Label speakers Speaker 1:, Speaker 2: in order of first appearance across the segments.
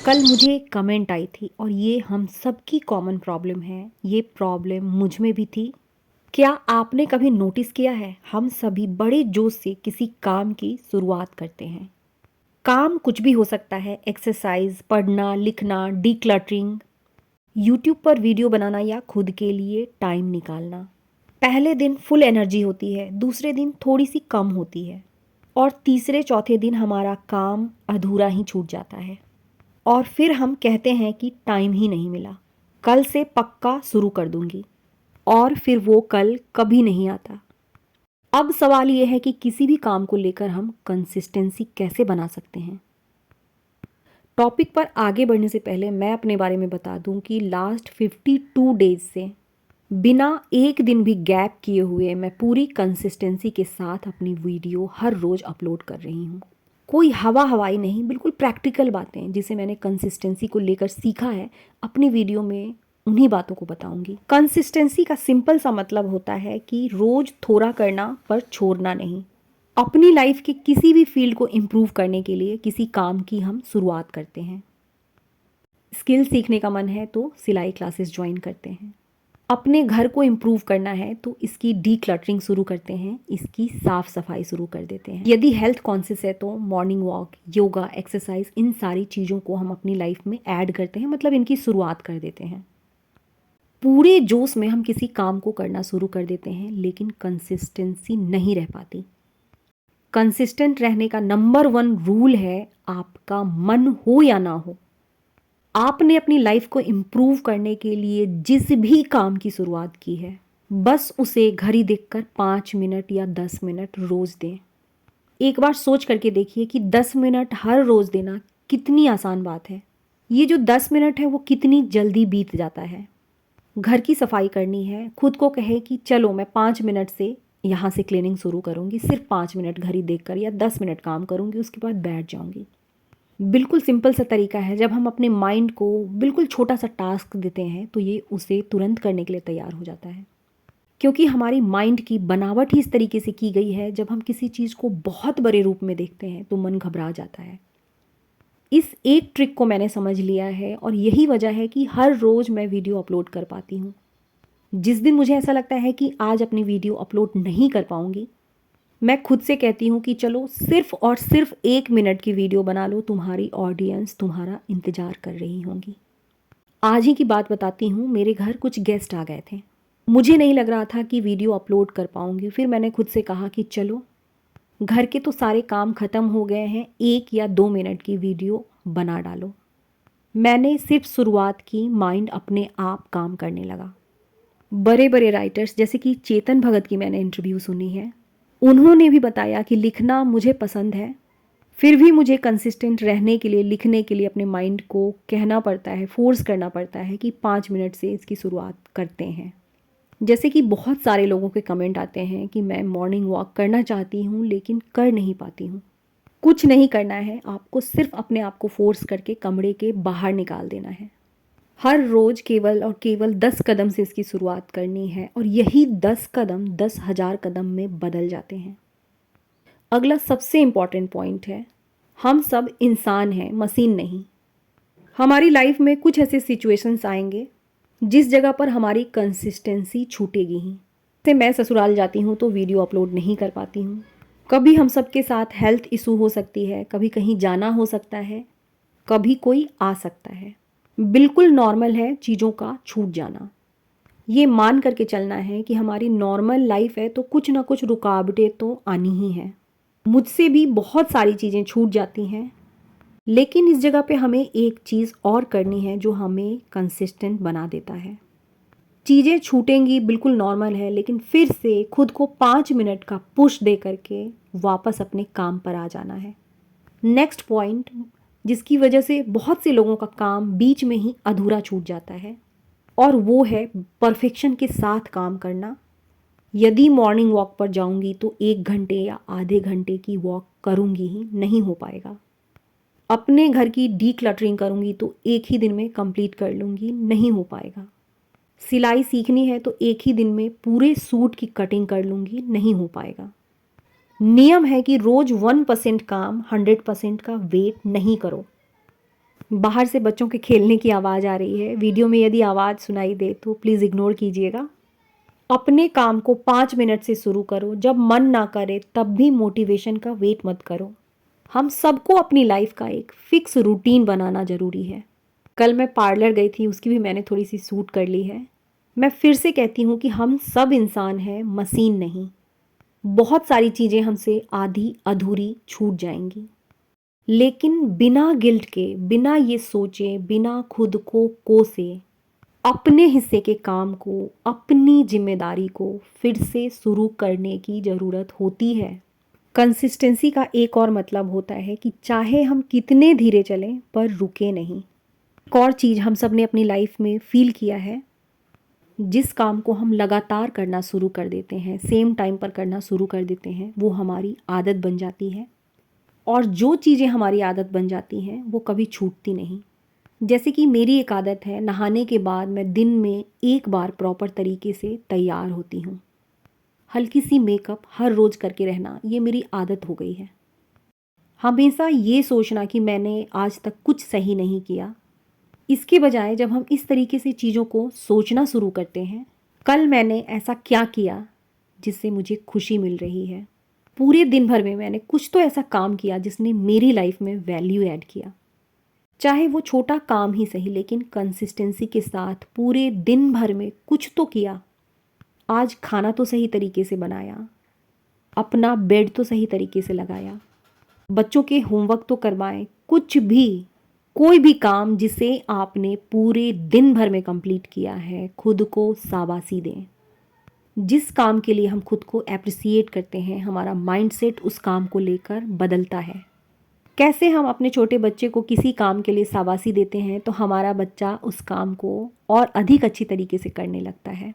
Speaker 1: कल मुझे एक कमेंट आई थी और ये हम सबकी कॉमन प्रॉब्लम है। ये प्रॉब्लम मुझ में भी थी। क्या आपने कभी नोटिस किया है, हम सभी बड़े जोश से किसी काम की शुरुआत करते हैं। काम कुछ भी हो सकता है, एक्सरसाइज, पढ़ना, लिखना, डिक्लटरिंग, यूट्यूब पर वीडियो बनाना या खुद के लिए टाइम निकालना। पहले दिन फुल एनर्जी होती है, दूसरे दिन थोड़ी सी कम होती है और तीसरे चौथे दिन हमारा काम अधूरा ही छूट जाता है। और फिर हम कहते हैं कि टाइम ही नहीं मिला, कल से पक्का शुरू कर दूंगी। और फिर वो कल कभी नहीं आता। अब सवाल ये है कि किसी भी काम को लेकर हम कंसिस्टेंसी कैसे बना सकते हैं। टॉपिक पर आगे बढ़ने से पहले मैं अपने बारे में बता दूं कि लास्ट 52 डेज से बिना एक दिन भी गैप किए हुए मैं पूरी कंसिस्टेंसी के साथ अपनी वीडियो हर रोज़ अपलोड कर रही हूँ। कोई हवा हवाई नहीं, बिल्कुल प्रैक्टिकल बातें जिसे मैंने कंसिस्टेंसी को लेकर सीखा है, अपनी वीडियो में उन्हीं बातों को बताऊंगी। कंसिस्टेंसी का सिंपल सा मतलब होता है कि रोज थोड़ा करना पर छोड़ना नहीं। अपनी लाइफ के किसी भी फील्ड को इम्प्रूव करने के लिए किसी काम की हम शुरुआत करते हैं। स्किल सीखने का मन है तो सिलाई क्लासेस ज्वाइन करते हैं। अपने घर को इम्प्रूव करना है तो इसकी डीक्लटरिंग शुरू करते हैं, इसकी साफ सफाई शुरू कर देते हैं। यदि हेल्थ कॉन्शियस है तो मॉर्निंग वॉक, योगा, एक्सरसाइज, इन सारी चीज़ों को हम अपनी लाइफ में ऐड करते हैं, मतलब इनकी शुरुआत कर देते हैं। पूरे जोश में हम किसी काम को करना शुरू कर देते हैं लेकिन कंसिस्टेंसी नहीं रह पाती। कंसिस्टेंट रहने का नंबर 1 रूल है, आपका मन हो या ना हो, आपने अपनी लाइफ को इम्प्रूव करने के लिए जिस भी काम की शुरुआत की है, बस उसे घड़ी देखकर 5 मिनट या 10 मिनट रोज दें। एक बार सोच करके देखिए कि 10 मिनट हर रोज देना कितनी आसान बात है। ये जो 10 मिनट है वो कितनी जल्दी बीत जाता है। घर की सफाई करनी है, खुद को कहे कि चलो मैं 5 मिनट से यहाँ से क्लीनिंग शुरू करूँगी, सिर्फ 5 मिनट घड़ी देखकर या 10 मिनट काम करूँगी, उसके बाद बैठ जाऊँगी। बिल्कुल सिंपल सा तरीका है। जब हम अपने माइंड को बिल्कुल छोटा सा टास्क देते हैं तो ये उसे तुरंत करने के लिए तैयार हो जाता है, क्योंकि हमारी माइंड की बनावट ही इस तरीके से की गई है। जब हम किसी चीज़ को बहुत बड़े रूप में देखते हैं तो मन घबरा जाता है। इस एक ट्रिक को मैंने समझ लिया है और यही वजह है कि हर रोज़ मैं वीडियो अपलोड कर पाती हूँ। जिस दिन मुझे ऐसा लगता है कि आज अपनी वीडियो अपलोड नहीं कर पाऊँगी, मैं खुद से कहती हूँ कि चलो सिर्फ और सिर्फ 1 मिनट की वीडियो बना लो, तुम्हारी ऑडियंस तुम्हारा इंतज़ार कर रही होंगी। आज ही की बात बताती हूँ, मेरे घर कुछ गेस्ट आ गए थे। मुझे नहीं लग रहा था कि वीडियो अपलोड कर पाऊँगी। फिर मैंने खुद से कहा कि चलो, घर के तो सारे काम ख़त्म हो गए हैं, 1 या 2 मिनट की वीडियो बना डालो। मैंने सिर्फ शुरुआत की, माइंड अपने आप काम करने लगा। बड़े बड़े राइटर्स जैसे कि चेतन भगत की मैंने इंटरव्यू सुनी है, उन्होंने भी बताया कि लिखना मुझे पसंद है, फिर भी मुझे कंसिस्टेंट रहने के लिए, लिखने के लिए अपने माइंड को कहना पड़ता है, फोर्स करना पड़ता है कि 5 मिनट से इसकी शुरुआत करते हैं। जैसे कि बहुत सारे लोगों के कमेंट आते हैं कि मैं मॉर्निंग वॉक करना चाहती हूँ लेकिन कर नहीं पाती हूँ। कुछ नहीं करना है, आपको सिर्फ अपने आप को फोर्स करके कमरे के बाहर निकाल देना है। हर रोज़ केवल और केवल 10 कदम से इसकी शुरुआत करनी है और यही 10 कदम 10,000 कदम में बदल जाते हैं। अगला सबसे इम्पॉर्टेंट पॉइंट है, हम सब इंसान हैं, मशीन नहीं। हमारी लाइफ में कुछ ऐसे सिचुएशंस आएंगे जिस जगह पर हमारी कंसिस्टेंसी छूटेगी ही। जैसे मैं ससुराल जाती हूँ तो वीडियो अपलोड नहीं कर पाती हूँ। कभी हम सब के साथ हेल्थ इशू हो सकती है, कभी कहीं जाना हो सकता है, कभी कोई आ सकता है। बिल्कुल नॉर्मल है चीज़ों का छूट जाना। ये मान करके चलना है कि हमारी नॉर्मल लाइफ है तो कुछ ना कुछ रुकावटें तो आनी ही हैं। मुझसे भी बहुत सारी चीज़ें छूट जाती हैं, लेकिन इस जगह पे हमें एक चीज़ और करनी है जो हमें कंसिस्टेंट बना देता है। चीज़ें छूटेंगी, बिल्कुल नॉर्मल है, लेकिन फिर से खुद को 5 मिनट का पुश दे करके वापस अपने काम पर आ जाना है। नेक्स्ट पॉइंट, जिसकी वजह से बहुत से लोगों का काम बीच में ही अधूरा छूट जाता है, और वो है परफेक्शन के साथ काम करना। यदि मॉर्निंग वॉक पर जाऊंगी तो 1 घंटे या आधे घंटे की वॉक करूंगी ही, नहीं हो पाएगा। अपने घर की डीक्लटरिंग करूंगी तो एक ही दिन में कंप्लीट कर लूंगी, नहीं हो पाएगा। सिलाई सीखनी है तो एक ही दिन में पूरे सूट की कटिंग कर लूंगी, नहीं हो पाएगा। नियम है कि रोज़ 1% काम 100% का वेट नहीं करो। बाहर से बच्चों के खेलने की आवाज़ आ रही है। वीडियो में यदि आवाज़ सुनाई दे तो प्लीज़ इग्नोर कीजिएगा। अपने काम को 5 मिनट से शुरू करो। जब मन ना करे तब भी मोटिवेशन का वेट मत करो। हम सबको अपनी लाइफ का एक फिक्स रूटीन बनाना ज़रूरी है। कल मैं पार्लर गई थी, उसकी भी मैंने थोड़ी सी शूट कर ली है। मैं फिर से कहती हूँ कि हम सब इंसान हैं, मशीन नहीं। बहुत सारी चीज़ें हमसे आधी अधूरी छूट जाएंगी, लेकिन बिना गिल्ट के, बिना ये सोचे, बिना खुद को कोसे, अपने हिस्से के काम को, अपनी जिम्मेदारी को फिर से शुरू करने की ज़रूरत होती है। कंसिस्टेंसी का एक और मतलब होता है कि चाहे हम कितने धीरे चलें पर रुके नहीं। एक और चीज़ हम सब ने अपनी लाइफ में फील किया है, जिस काम को हम लगातार करना शुरू कर देते हैं, सेम टाइम पर करना शुरू कर देते हैं, वो हमारी आदत बन जाती है। और जो चीज़ें हमारी आदत बन जाती हैं वो कभी छूटती नहीं। जैसे कि मेरी एक आदत है, नहाने के बाद मैं दिन में एक बार प्रॉपर तरीके से तैयार होती हूँ। हल्की सी मेकअप हर रोज़ करके रहना, ये मेरी आदत हो गई है। हमेशा ये सोचना कि मैंने आज तक कुछ सही नहीं किया, इसके बजाय जब हम इस तरीके से चीज़ों को सोचना शुरू करते हैं, कल मैंने ऐसा क्या किया जिससे मुझे खुशी मिल रही है। पूरे दिन भर में मैंने कुछ तो ऐसा काम किया जिसने मेरी लाइफ में वैल्यू ऐड किया। चाहे वो छोटा काम ही सही, लेकिन कंसिस्टेंसी के साथ पूरे दिन भर में कुछ तो किया। आज खाना तो सही तरीके से बनाया, अपना बेड तो सही तरीके से लगाया, बच्चों के होमवर्क तो करवाएं, कुछ भी, कोई भी काम जिसे आपने पूरे दिन भर में कंप्लीट किया है, खुद को शाबाशी दें। जिस काम के लिए हम खुद को एप्रिसिएट करते हैं, हमारा माइंडसेट उस काम को लेकर बदलता है। कैसे हम अपने छोटे बच्चे को किसी काम के लिए शाबाशी देते हैं तो हमारा बच्चा उस काम को और अधिक अच्छी तरीके से करने लगता है।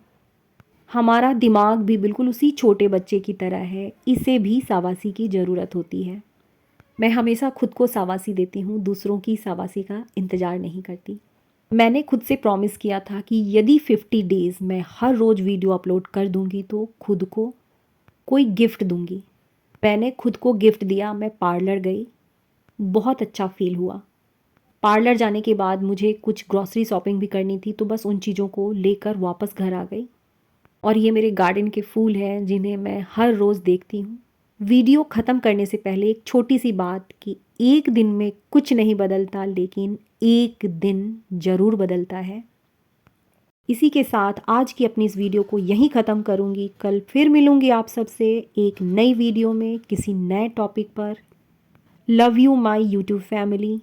Speaker 1: हमारा दिमाग भी बिल्कुल उसी छोटे बच्चे की तरह है, इसे भी शाबाशी की ज़रूरत होती है। मैं हमेशा खुद को शाबाशी देती हूँ, दूसरों की शाबाशी का इंतज़ार नहीं करती। मैंने खुद से प्रॉमिस किया था कि यदि 50 डेज़ मैं हर रोज़ वीडियो अपलोड कर दूँगी तो खुद को कोई गिफ्ट दूँगी। मैंने खुद को गिफ्ट दिया, मैं पार्लर गई, बहुत अच्छा फ़ील हुआ। पार्लर जाने के बाद मुझे कुछ ग्रॉसरी शॉपिंग भी करनी थी, तो बस उन चीज़ों को लेकर वापस घर आ गई। और ये मेरे गार्डन के फूल हैं जिन्हें मैं हर रोज़ देखती हूँ। वीडियो ख़त्म करने से पहले एक छोटी सी बात कि एक दिन में कुछ नहीं बदलता, लेकिन एक दिन ज़रूर बदलता है। इसी के साथ आज की अपनी इस वीडियो को यहीं ख़त्म करूँगी। कल फिर मिलूँगी आप सबसे एक नई वीडियो में किसी नए टॉपिक पर। Love you my YouTube family.